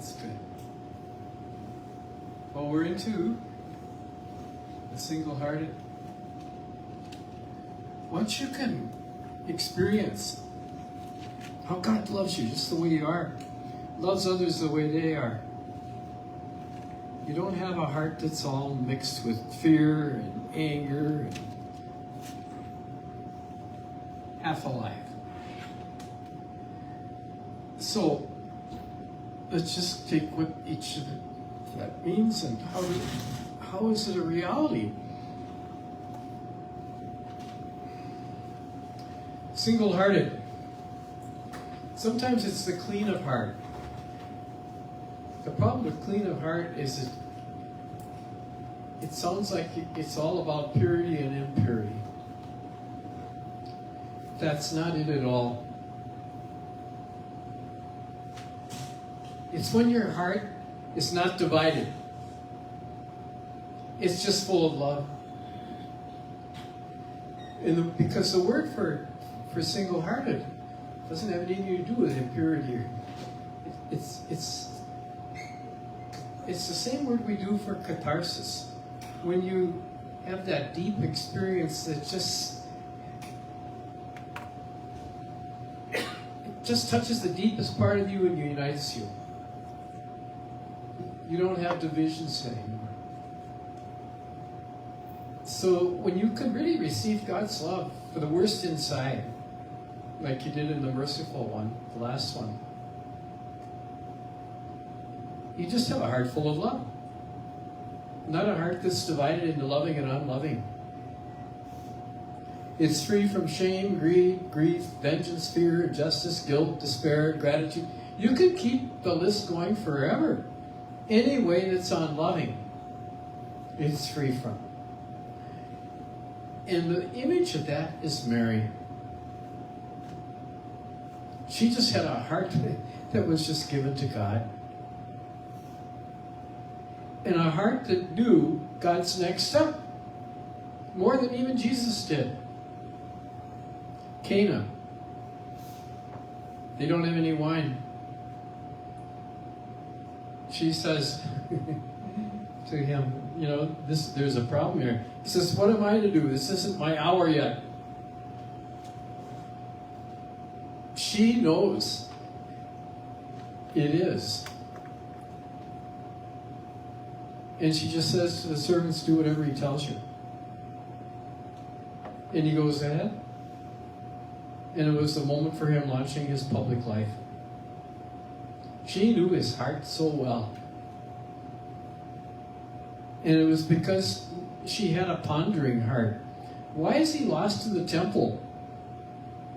That's good. Well, we're into the single-hearted. Once you can experience how God loves you just the way you are, loves others the way they are, you don't have a heart that's all mixed with fear and anger and half alive. So let's just take what each of that means and how is it a reality? Single-hearted. Sometimes it's the clean of heart. The problem with clean of heart is it sounds like it's all about purity and impurity. That's not it at all. It's when your heart is not divided. It's just full of love. Because the word for single-hearted doesn't have anything to do with impurity. It's the same word we do for catharsis. When you have that deep experience that just touches the deepest part of you and unites you. You don't have divisions anymore. So when you can really receive God's love for the worst inside, like you did in the merciful one, the last one, you just have a heart full of love. Not a heart that's divided into loving and unloving. It's free from shame, greed, grief, vengeance, fear, injustice, guilt, despair, gratitude. You can keep the list going forever. Any way that's unloving, it's free from. And the image of that is Mary. She just had a heart that was just given to God. And a heart that knew God's next step. More than even Jesus did. Cana. They don't have any wine. She says to him, there's a problem here. He says, what am I to do? This isn't my hour yet. She knows it is. And she just says to the servants, do whatever he tells you. And he goes ahead. And it was the moment for him launching his public life. She knew his heart so well. And it was because she had a pondering heart. Why is he lost in the temple?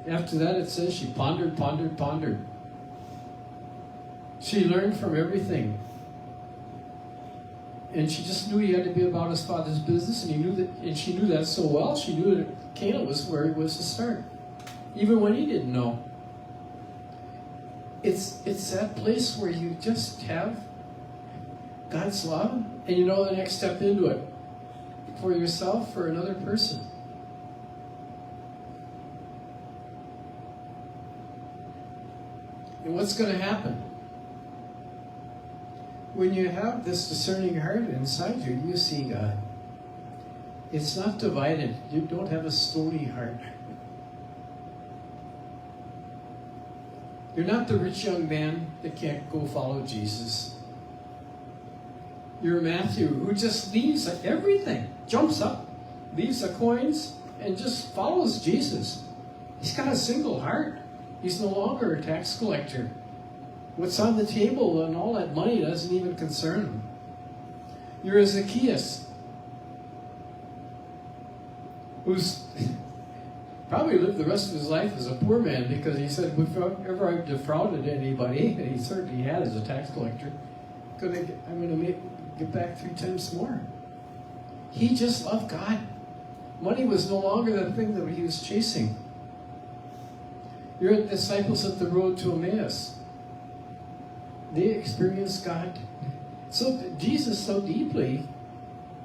After that it says she pondered, pondered, pondered. She learned from everything. And she just knew he had to be about his father's business, and she knew that so well, she knew that Cana was where he was to start. Even when he didn't know. It's that place where you just have God's love, and you know the next step into it. For yourself, for another person. And what's going to happen? When you have this discerning heart inside you, you see God. It's not divided. You don't have a stony heart. You're not the rich young man that can't go follow Jesus. You're Matthew, who just leaves everything, jumps up, leaves the coins, and just follows Jesus. He's got a single heart. He's no longer a tax collector. What's on the table and all that money doesn't even concern him. You're a Zacchaeus, who's probably lived the rest of his life as a poor man, because he said, if ever I've defrauded anybody, and he certainly had as a tax collector, I'm going to get back 3 times more. He just loved God. Money was no longer the thing that he was chasing. You're disciples at the road to Emmaus. They experienced God. So Jesus so deeply,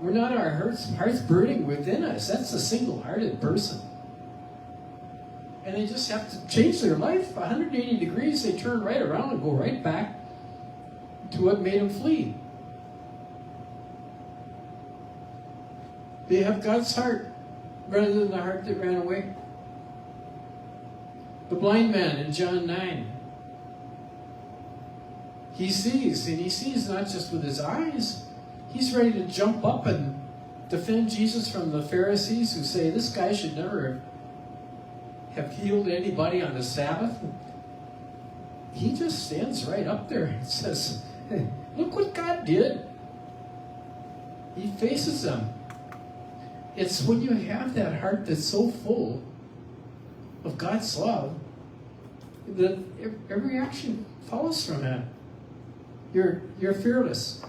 we're not our hearts burning within us. That's a single-hearted person. And they just have to change their life 180 degrees. They turn right around and go right back to what made him flee. They have God's heart rather than the heart that ran away. The blind man in John 9. He sees, and he sees not just with his eyes. He's ready to jump up and defend Jesus from the Pharisees who say this guy should never have healed anybody on the Sabbath. He just stands right up there and says, hey, look what God did. He faces them. It's when you have that heart that's so full of God's love that every action follows from that. You're fearless.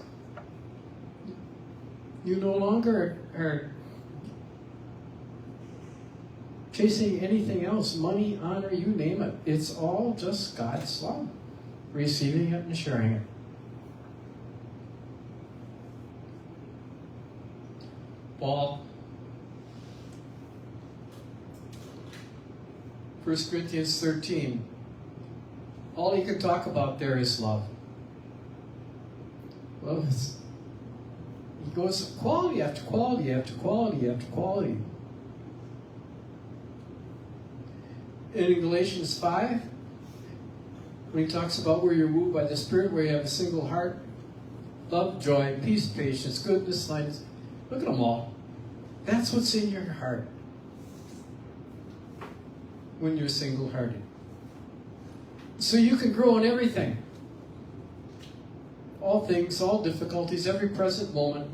You no longer are chasing anything else, money, honor, you name it. It's all just God's love, receiving it and sharing it. Paul, 1 Corinthians 13, all he could talk about there is love. Love is, he goes quality after quality after quality after quality. And in Galatians 5, when he talks about where you're moved by the Spirit, where you have a single heart, love, joy, peace, patience, goodness, kindness, look at them all. That's what's in your heart when you're single-hearted. So you can grow in everything. All things, all difficulties, every present moment.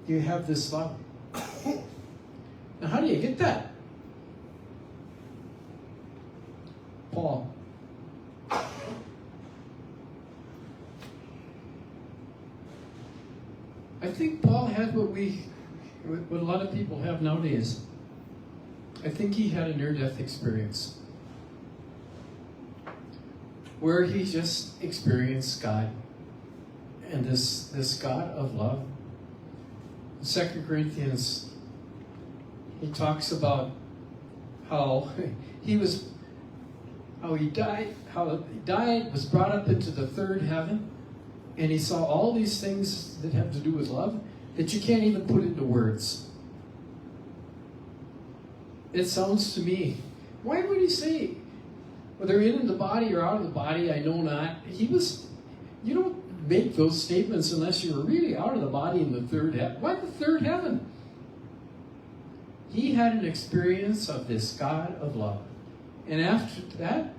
You have this love. Now, how do you get that? Paul. I think Paul had what a lot of people have nowadays. I think he had a near-death experience where he just experienced God and this God of love. In 2 Corinthians, he talks about how he died, was brought up into the third heaven, and he saw all these things that have to do with love that you can't even put into words. It sounds to me, why would he say, whether in the body or out of the body, I know not. You don't make those statements unless you're really out of the body in the third heaven. Why the third heaven? He had an experience of this God of love. And after that,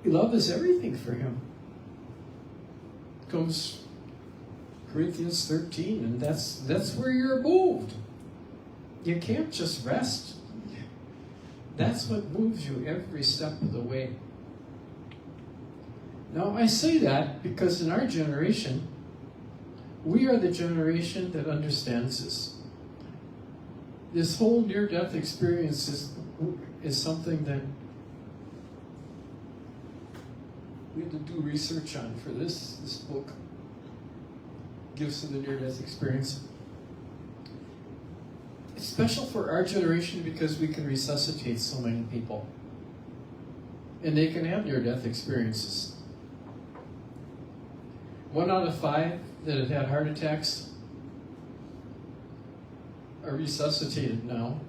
love is everything for him. Comes Corinthians 13, and that's where you're moved. You can't just rest. That's what moves you every step of the way. Now, I say that because in our generation, we are the generation that understands this. This whole near-death experience is something that we had to do research on for this book, Gifts of the Near-Death Experience. It's special for our generation because we can resuscitate so many people. And they can have near-death experiences. 1 out of 5 that have had heart attacks are resuscitated now.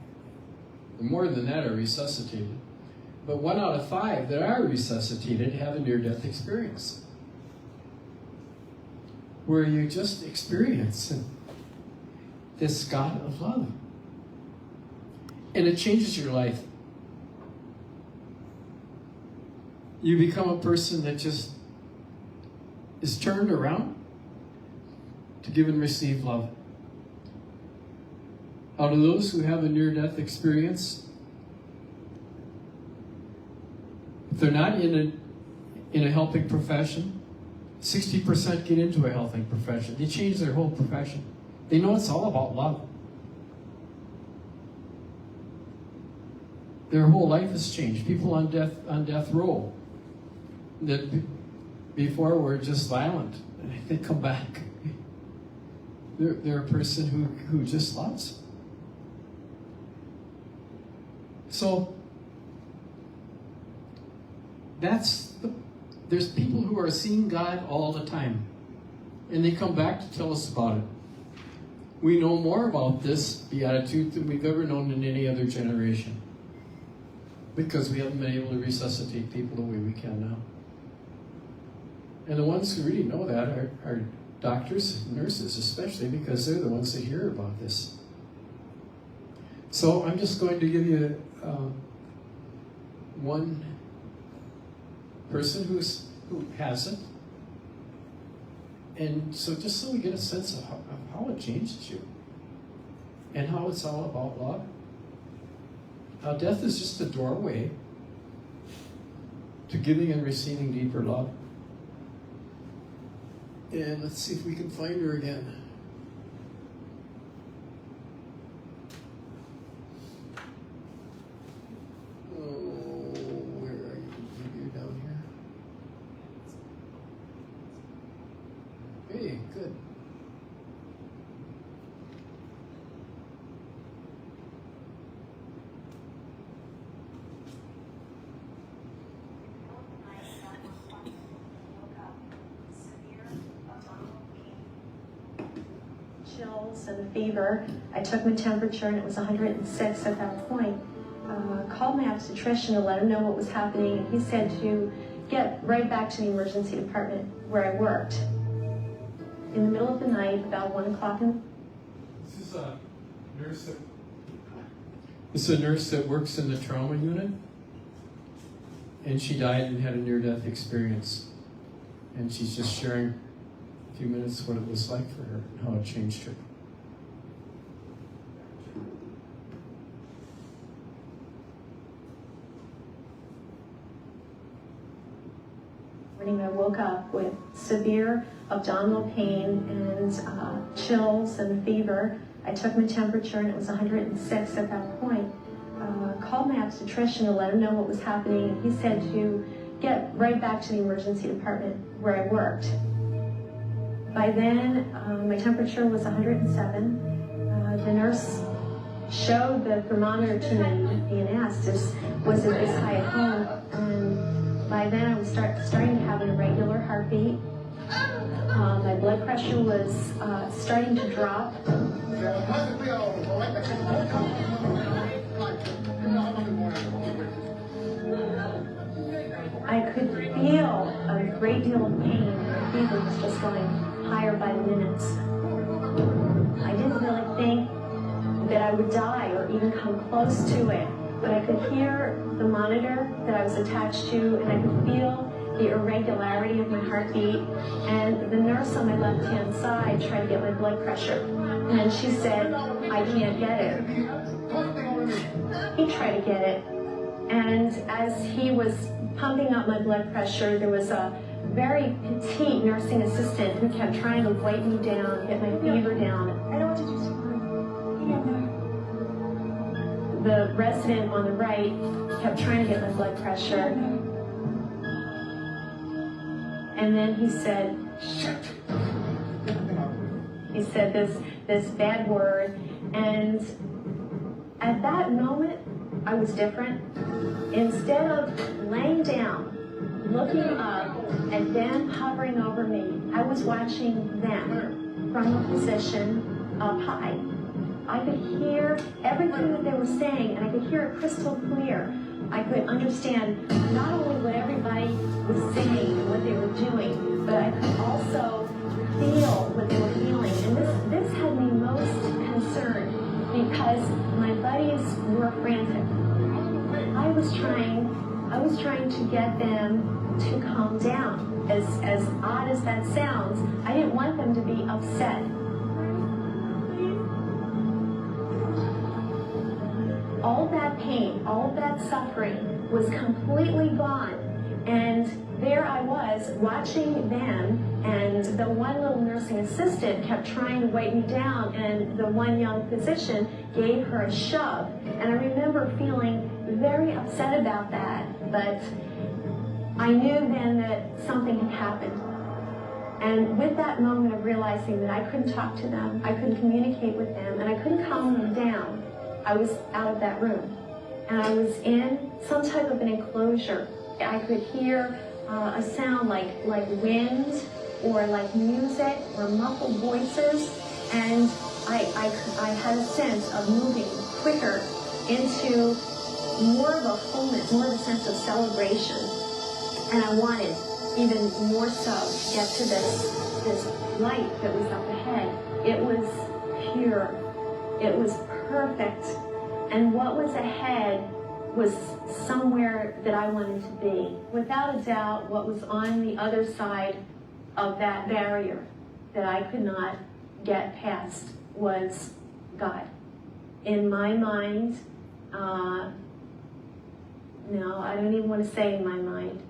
More than that are resuscitated. But 1 out of 5 that are resuscitated have a near-death experience. Where you just experience this God of love. And it changes your life. You become a person that just is turned around to give and receive love. Out of those who have a near-death experience, if they're not in a helping profession, 60% get into a helping profession. They change their whole profession. They know it's all about love. Their whole life has changed. People on death row that before were just violent, they come back. They're a person who just loves. So that's There's people who are seeing God all the time, and they come back to tell us about it. We know more about this Beatitude than we've ever known in any other generation, because we haven't been able to resuscitate people the way we can now. And the ones who really know that are doctors and nurses, especially, because they're the ones that hear about this. So I'm just going to give you one person who hasn't. And so just so we get a sense of how it changes you and how it's all about love. How death is just a doorway to giving and receiving deeper love. And let's see if we can find her again. Where are you? Maybe you're down here. Hey, good. Chills and fever. I took my temperature and it was 106 at that point. Called my obstetrician to let him know what was happening, and he said to get right back to the emergency department where I worked. In the middle of the night, about 1 o'clock in... This is a nurse that works in the trauma unit, and she died and had a near-death experience. And she's just sharing a few minutes what it was like for her and how it changed her. I woke up with severe abdominal pain and chills and fever. I took my temperature and it was 106 at that point. Called my obstetrician to let him know what was happening, and he said to get right back to the emergency department where I worked. By then, my temperature was 107. The nurse showed the thermometer to me and asked, was it this high at home? And by then, I was starting to have an irregular heartbeat. My blood pressure was starting to drop. I could feel a great deal of pain. My fever was just going higher by the minutes. I didn't really think that I would die or even come close to it, but I could hear the monitor that I was attached to, and I could feel the irregularity of my heartbeat. And the nurse on my left-hand side tried to get my blood pressure, and she said, I can't get it. He tried to get it, and as he was pumping up my blood pressure, there was a very petite nursing assistant who kept trying to weight me down, get my fever down. I don't want to do something. The resident on the right kept trying to get my blood pressure. And then he said, this bad word. And at that moment, I was different. Instead of laying down, looking up, and them hovering over me, I was watching them from a position up high. I could hear everything that they were saying, and I could hear it crystal clear. I could understand not only what everybody was saying and what they were doing, but I could also feel what they were feeling. And this had me most concerned, because my buddies were frantic. I was trying to get them to calm down. As odd as that sounds, I didn't want them to be upset. All that pain, all that suffering was completely gone. And there I was watching them, and the one little nursing assistant kept trying to weight me down, and the one young physician gave her a shove. And I remember feeling very upset about that, but I knew then that something had happened. And with that moment of realizing that I couldn't talk to them, I couldn't communicate with them, and I couldn't calm them down, I was out of that room. And I was in some type of an enclosure. I could hear a sound like wind or like music or muffled voices, and I had a sense of moving quicker into more of a fullness, more of a sense of celebration. And I wanted even more so to get to this light that was up ahead. It was pure. It was perfect. And what was ahead was somewhere that I wanted to be. Without a doubt, what was on the other side of that barrier that I could not get past was God. In my mind, no, I don't even want to say in my mind,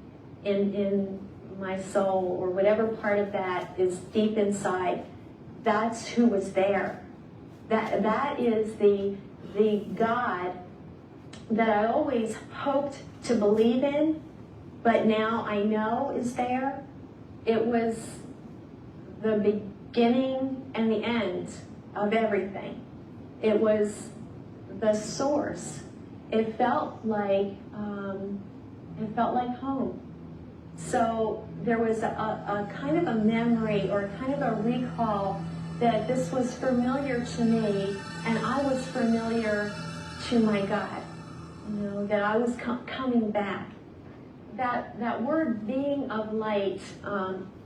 in my soul, or whatever part of that is deep inside, that's who was there. That is the God that I always hoped to believe in, but now I know is there. It was the beginning and the end of everything. It was the source. It felt like home. So there was a kind of a memory or kind of a recall that this was familiar to me, and I was familiar to my God. You know, that I was coming back. That word being of light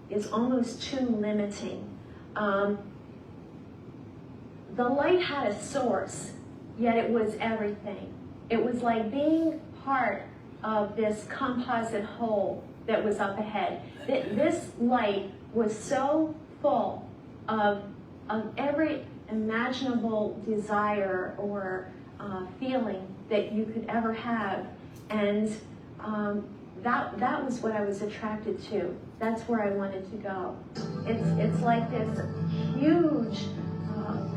is almost too limiting. The light had a source, yet it was everything. It was like being part of this composite whole that was up ahead. This light was so full of every imaginable desire or feeling that you could ever have, and that was what I was attracted to. That's where I wanted to go. It's like this huge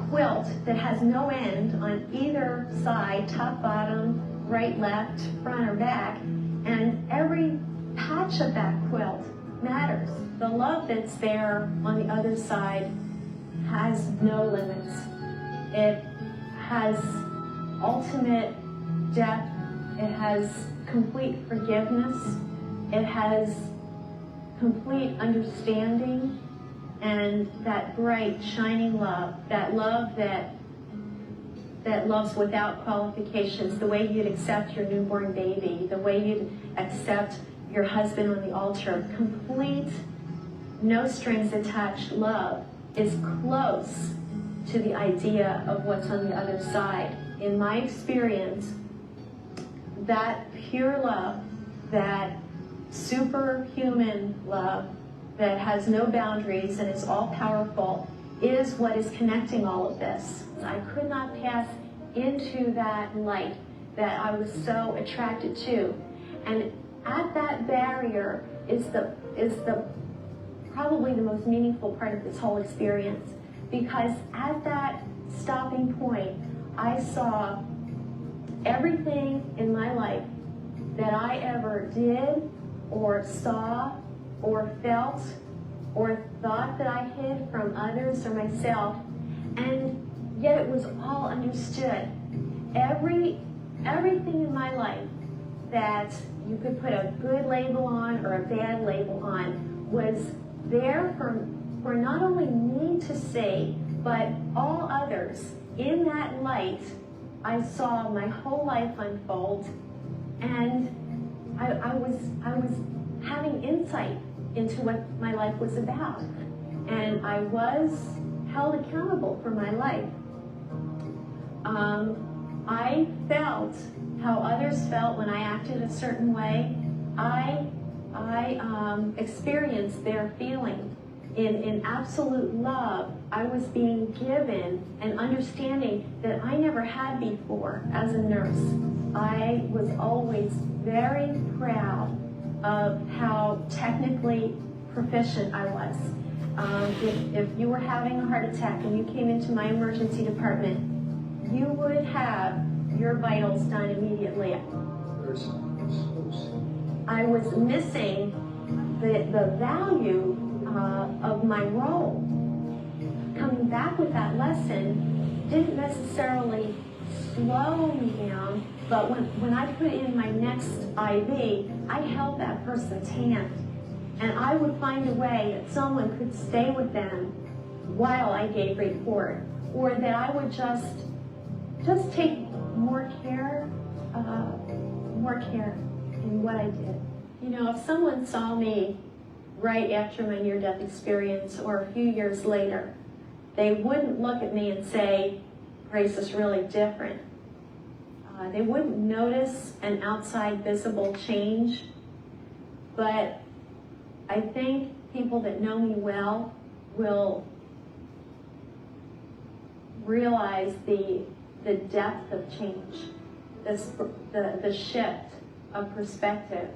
quilt that has no end on either side, top, bottom, right, left, front, or back, and every patch of that quilt matters. The love that's there on the other side has no limits. It has ultimate depth. It has complete forgiveness. It has complete understanding, and that bright, shining love, that love that loves without qualifications, the way you'd accept your newborn baby, the way you'd accept your husband on the altar. Complete, no strings attached love is close to the idea of what's on the other side. In my experience, that pure love, that superhuman love that has no boundaries and is all powerful, is what is connecting all of this. I could not pass into that light that I was so attracted to. And at that barrier is the probably the most meaningful part of this whole experience, because at that stopping point, I saw everything in my life that I ever did or saw or felt or thought that I hid from others or myself, and yet it was all understood. Everything in my life that you could put a good label on or a bad label on was there for not only me to see, but all others. In that light, I saw my whole life unfold, and I was having insight into what my life was about, and I was held accountable for my life. I felt how others felt when I acted a certain way. I experienced their feeling. In absolute love, I was being given an understanding that I never had before as a nurse. I was always very proud of how technically proficient I was. If you were having a heart attack and you came into my emergency department, you would have your vitals done immediately. I was missing the value of my role. Coming back with that lesson didn't necessarily slow me down, but when I put in my next IV, I held that person's hand And I would find a way that someone could stay with them while I gave report, or that I would just take more care in what I did. You know, if someone saw me right after my near-death experience or a few years later, they wouldn't look at me and say, Grace is really different. They wouldn't notice an outside visible change, but I think people that know me well will realize the depth of change, the shift of perspective,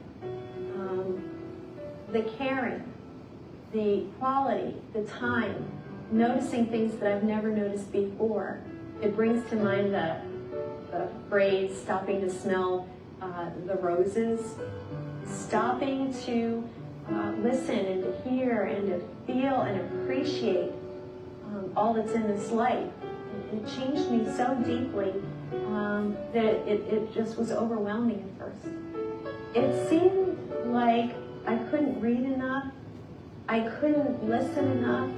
the caring, the quality, the time, noticing things that I've never noticed before. It brings to mind the phrase, stopping to smell the roses, stopping to listen and to hear and to feel and appreciate all that's in this life. It changed me so deeply that it just was overwhelming at first. It seemed like I couldn't read enough. I couldn't listen enough.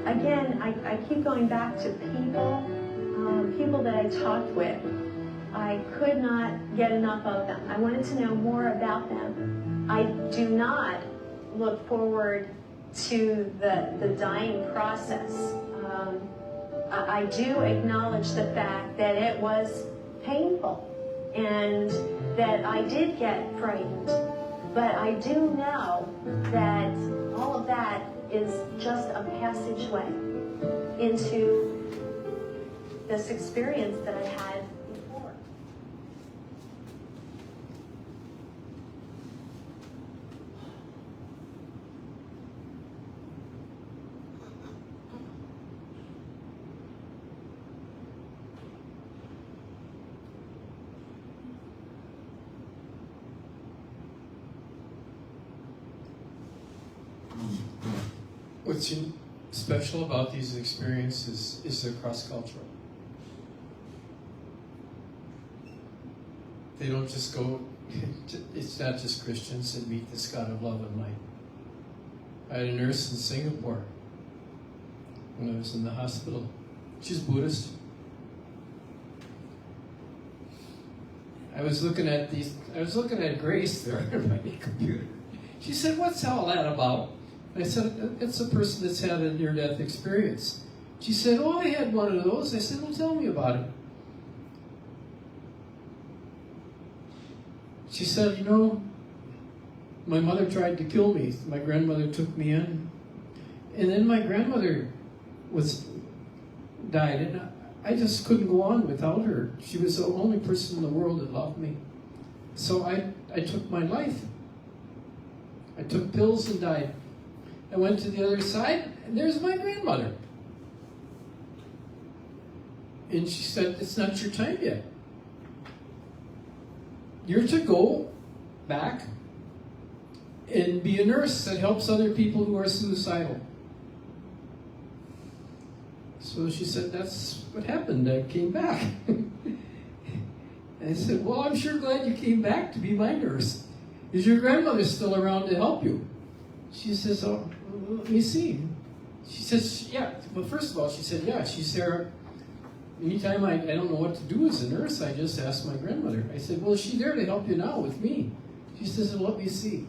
Again, I keep going back to people that I talked with. I could not get enough of them. I wanted to know more about them. I do not look forward to the dying process. I do acknowledge the fact that it was painful and that I did get frightened. But I do know that all of that is just a passageway into this experience that I had before. What's special about these experiences is they're cross-cultural. They don't just go, it's not just Christians that meet this God of love and light. I had a nurse in Singapore when I was in the hospital. She's Buddhist. I was looking at Grace there on my computer. She said, "What's all that about?" I said, "It's a person that's had a near-death experience." She said, "Oh, I had one of those." I said, "Well, tell me about it." She said, "You know, my mother tried to kill me. My grandmother took me in. And then my grandmother died, and I just couldn't go on without her. She was the only person in the world that loved me. So I took my life. I took pills and died. I went to the other side, and there's my grandmother." And she said, "It's not your time yet. You're to go back and be a nurse that helps other people who are suicidal." So she said, "That's what happened. I came back." And I said, "Well, I'm sure glad you came back to be my nurse. Is your grandmother still around to help you?" She says, "Oh, let me see." She says, "Yeah." Well, first of all, she said, "Yeah." She's there. Anytime I don't know what to do as a nurse, I just ask my grandmother. I said, "Well, is she there to help you now with me?" She says, "Well, let me see."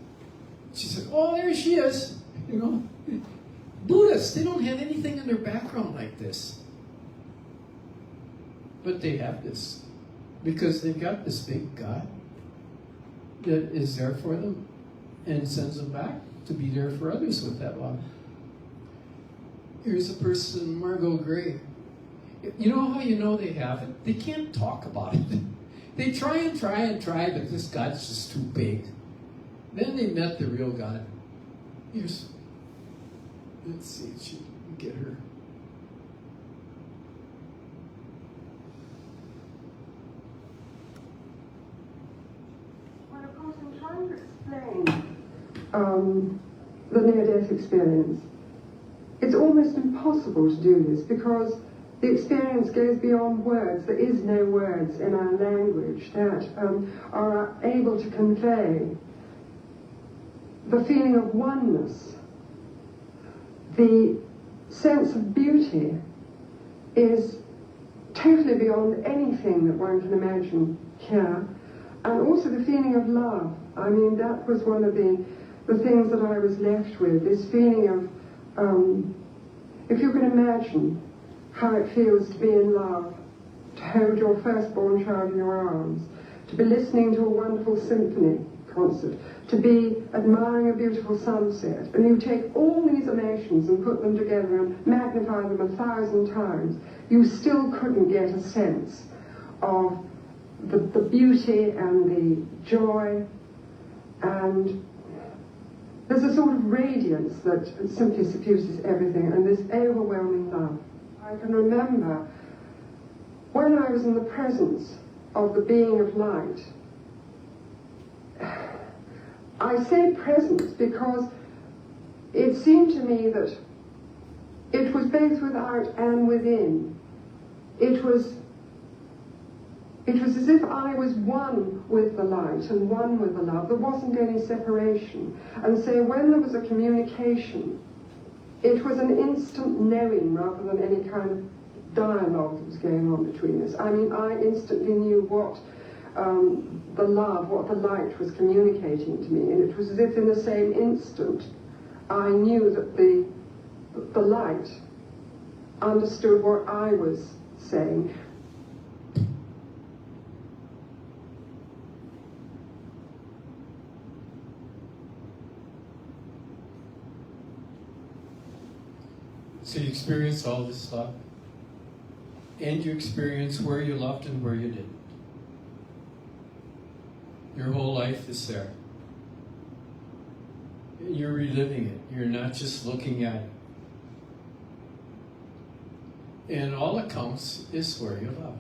She said, "Oh, there she is." You know, Buddhists, they don't have anything in their background like this. But they have this because they've got this big God that is there for them and sends them back to be there for others with that love. Here's a person, Margot Gray. You know how you know they have it? They can't talk about it. They try and try and try, but this God's just too big. Then they met the real God. Let's see if she can get her. Well, of course, in trying to explain the near-death experience, it's almost impossible to do this because the experience goes beyond words. There is no words in our language that are able to convey the feeling of oneness, the sense of beauty is totally beyond anything that one can imagine here. And also the feeling of love. I mean, that was one of the things that I was left with, this feeling of, if you can imagine how it feels to be in love, to hold your firstborn child in your arms, to be listening to a wonderful symphony concert, to be admiring a beautiful sunset, and you take all these emotions and put them together and magnify them 1,000 times, you still couldn't get a sense of the beauty and the joy, and there's a sort of radiance that simply suffuses everything, and this overwhelming love. I can remember when I was in the presence of the being of light. I say presence because it seemed to me that it was both without and within. It was as if I was one with the light and one with the love. There wasn't any separation. And so when there was a communication, it was an instant knowing rather than any kind of dialogue that was going on between us. I mean, I instantly knew what the love, what the light was communicating to me, and it was as if in the same instant I knew that the light understood what I was saying. So you experience all this love, and you experience where you loved and where you didn't. Your whole life is there. You're reliving it. You're not just looking at it. And all that counts is where you love.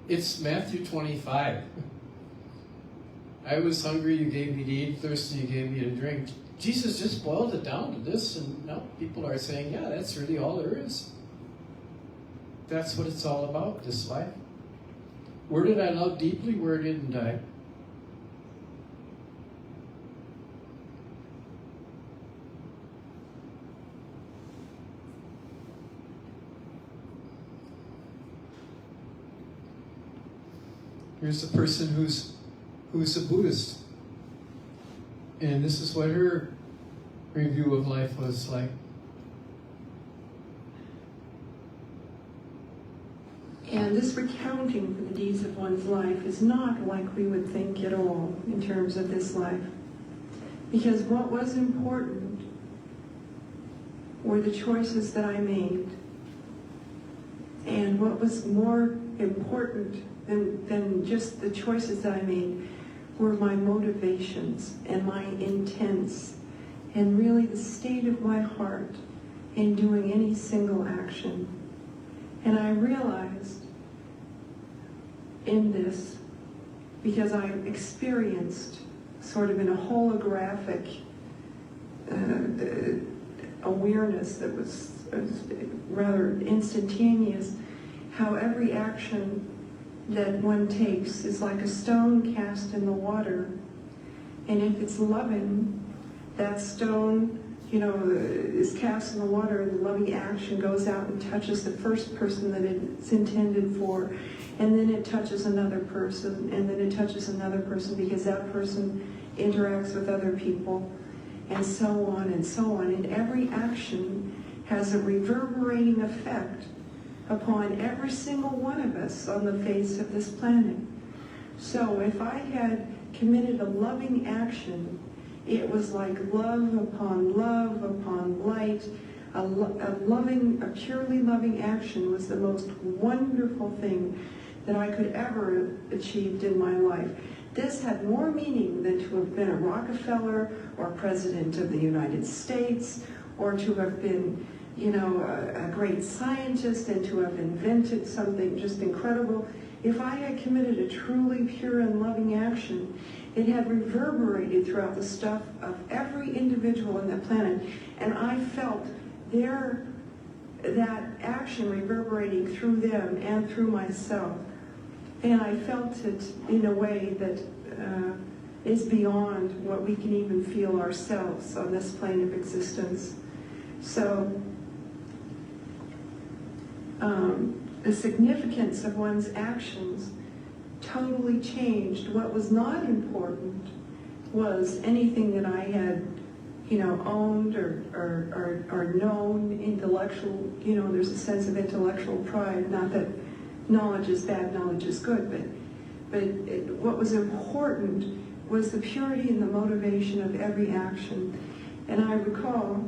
It's Matthew 25. I was hungry, you gave me to eat, thirsty, you gave me to drink. Jesus just boiled it down to this, and now people are saying, yeah, that's really all there is. That's what it's all about, this life. Where did I love deeply? Where didn't I? Here's a person who's a Buddhist. And this is what her review of life was like. And this recounting for the deeds of one's life is not like we would think at all in terms of this life. Because what was important were the choices that I made. And what was more important than just the choices that I made were my motivations and my intents and really the state of my heart in doing any single action. And I realized in this, because I experienced sort of in a holographic awareness that was rather instantaneous, how every action that one takes is like a stone cast in the water, and if it's loving, that stone, is cast in the water, and the loving action goes out and touches the first person that it's intended for, and then it touches another person, and then it touches another person, because that person interacts with other people, and so on and so on. And every action has a reverberating effect upon every single one of us on the face of this planet. So if I had committed a loving action, it was like love upon light. A purely loving action was the most wonderful thing that I could ever have achieved in my life. This had more meaning than to have been a Rockefeller or President of the United States, or to have been a great scientist and to have invented something just incredible. If I had committed a truly pure and loving action, it had reverberated throughout the stuff of every individual on the planet, and I felt that action reverberating through them and through myself. And I felt it in a way that is beyond what we can even feel ourselves on this plane of existence. So the significance of one's actions totally changed. What was not important was anything that I had, owned or known, intellectual, there's a sense of intellectual pride. Not that knowledge is bad, knowledge is good, but what was important was the purity and the motivation of every action. And I recall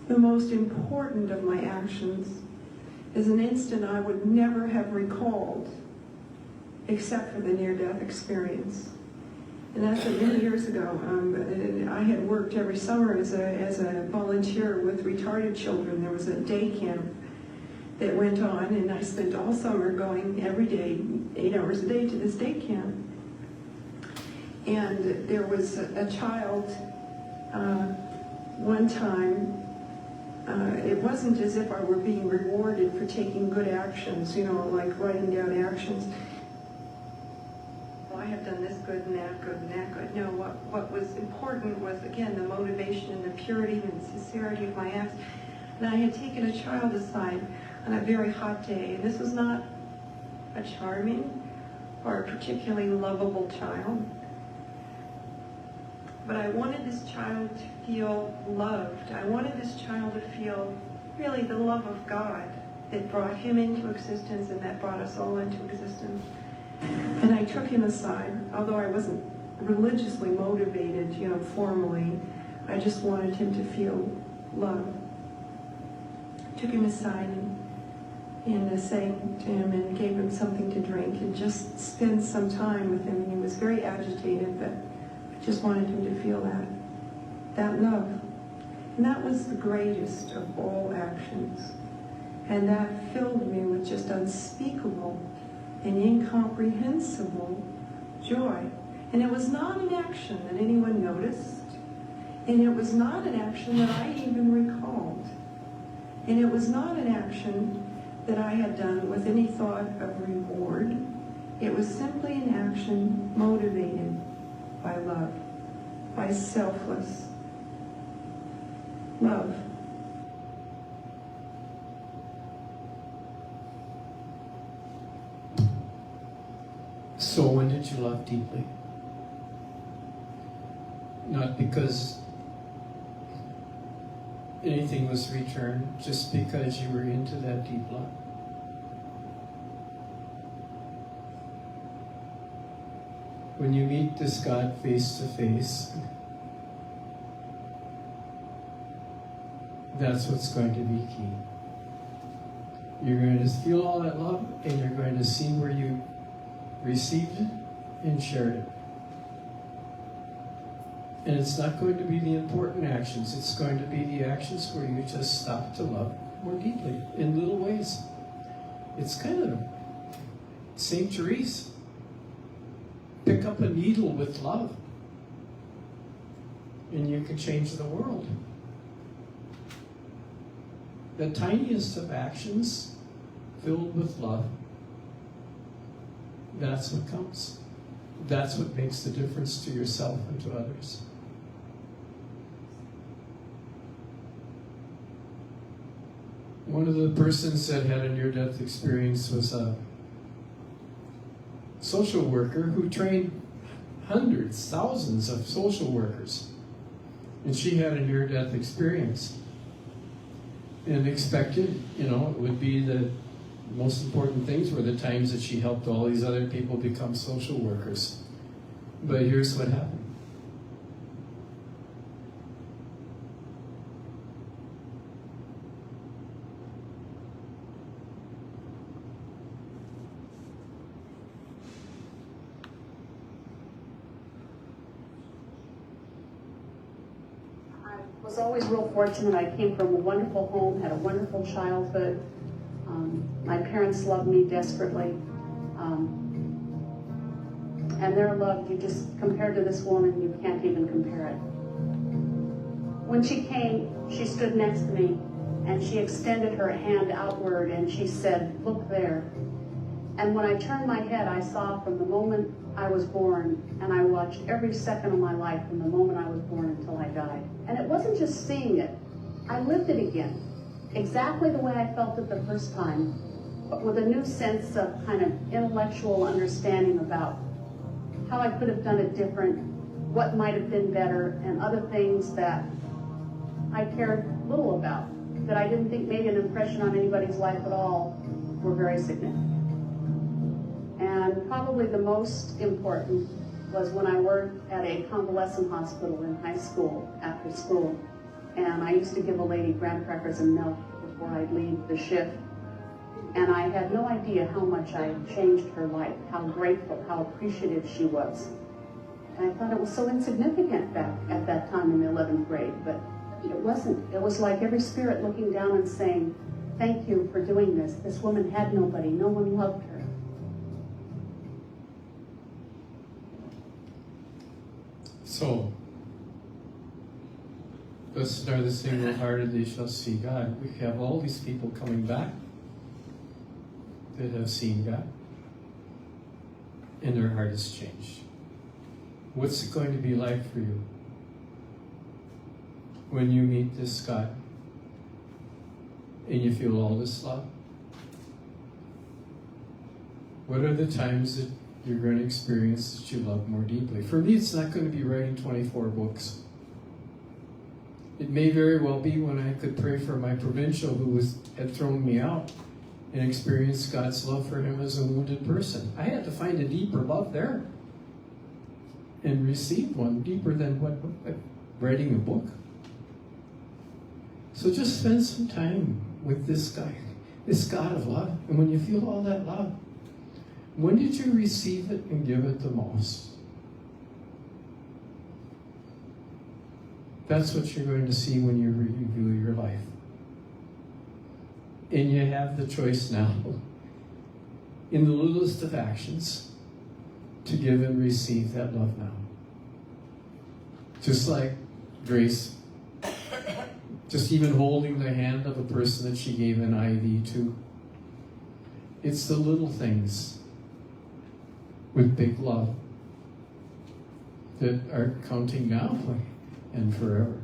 the most important of my actions is an instant I would never have recalled except for the near-death experience. And that's many years ago. I had worked every summer as a volunteer with retarded children. There was a day camp that went on, and I spent all summer going every day, 8 hours a day, to this day camp. And there was a child one time. It wasn't as if I were being rewarded for taking good actions, like writing down actions. Well, I have done this good and that good and that good. No, what was important was, again, the motivation and the purity and the sincerity of my acts. And I had taken a child aside on a very hot day, and this was not a charming or a particularly lovable child. But I wanted this child to feel loved. I wanted this child to feel really the love of God that brought him into existence and that brought us all into existence. And I took him aside, although I wasn't religiously motivated, formally. I just wanted him to feel love. Took him aside and sang to him and gave him something to drink and just spent some time with him. And he was very agitated, but I just wanted him to feel that love. And that was the greatest of all actions. And that filled me with just unspeakable and incomprehensible joy. And it was not an action that anyone noticed. And it was not an action that I even recalled. And it was not an action that I had done with any thought of reward. It was simply an action motivated by love, by selfless love. So when did you love deeply? Not because anything was returned, just because you were into that deep love. When you meet this God face to face, that's what's going to be key. You're going to feel all that love, and you're going to see where you received it and shared it. And it's not going to be the important actions. It's going to be the actions where you just stop to love more deeply in little ways. It's kind of St. Therese. Pick up a needle with love, and you can change the world. The tiniest of actions filled with love, that's what counts. That's what makes the difference to yourself and to others. One of the persons that had a near-death experience was a social worker who trained hundreds, thousands of social workers. And she had a near-death experience. And expected, it would be the most important things were the times that she helped all these other people become social workers. But here's what happened. I was always real fortunate. I came from a wonderful home, had a wonderful childhood. My parents loved me desperately. And their love, you just, compared to this woman, you can't even compare it. When she came, she stood next to me, and she extended her hand outward, and she said, "Look there." And when I turned my head, I saw from the moment I was born, and I watched every second of my life from the moment I was born until I died. And it wasn't just seeing it, I lived it again, exactly the way I felt it the first time, but with a new sense of kind of intellectual understanding about how I could have done it different, what might have been better, and other things that I cared little about, that I didn't think made an impression on anybody's life at all, were very significant. And probably the most important was when I worked at a convalescent hospital in high school, after school. And I used to give a lady graham crackers and milk before I'd leave the shift. And I had no idea how much I had changed her life, how grateful, how appreciative she was. And I thought it was so insignificant back at that time in the 11th grade, but it wasn't. It was like every spirit looking down and saying, thank you for doing this. This woman had nobody. No one loved her. So, blessed are the single-hearted, they shall see God. We have all these people coming back that have seen God, and their heart has changed. What's it going to be like for you when you meet this God and you feel all this love? What are the times that you're going to experience that you love more deeply? For me, it's not going to be writing 24 books. It may very well be when I could pray for my provincial who had thrown me out and experience God's love for him as a wounded person. I had to find a deeper love there and receive one deeper than what writing a book. So just spend some time with this guy, this God of love. And when you feel all that love, when did you receive it and give it the most? That's what you're going to see when you review your life. And you have the choice now, in the littlest of actions, to give and receive that love now. Just like Grace, just even holding the hand of a person that she gave an IV to. It's the little things with big love that are counting now and forever.